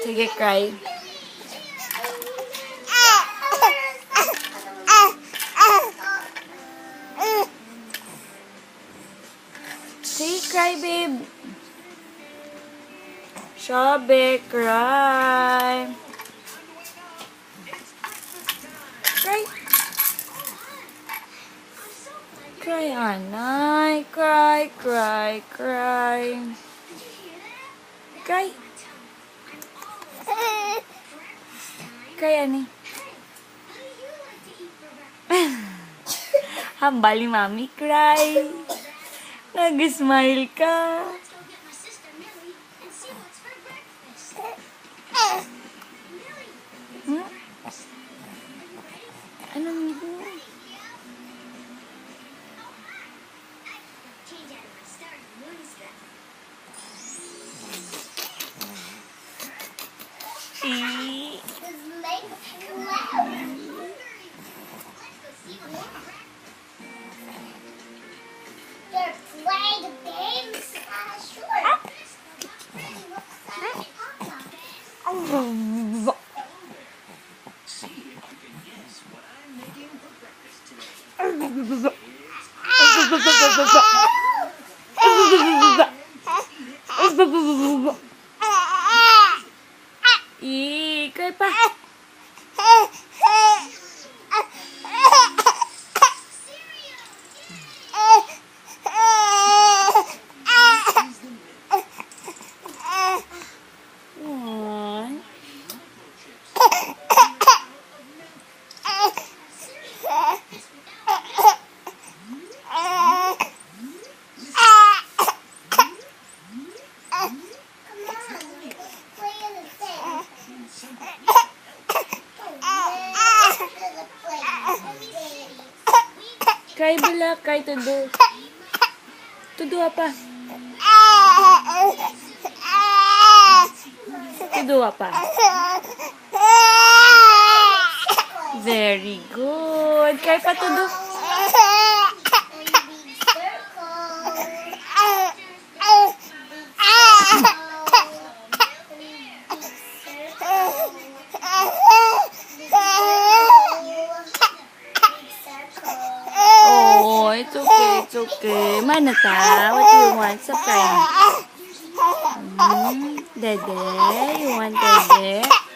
Sige, cry. Sige, cry, babe. Sabi, cry. Cry. Cry, Anay. Cry, cry, cry. Cry. Cry, Anay. Hambal ni Mami, cry. Nag-smile ka. Anong ito? Cry pa. Cry bila, cry tudo. Tudo apa? Tudo apa? Very good. Cry pa tudo. It's okay. Mana ta? What do you want? Sa friend? Dede? You want dede?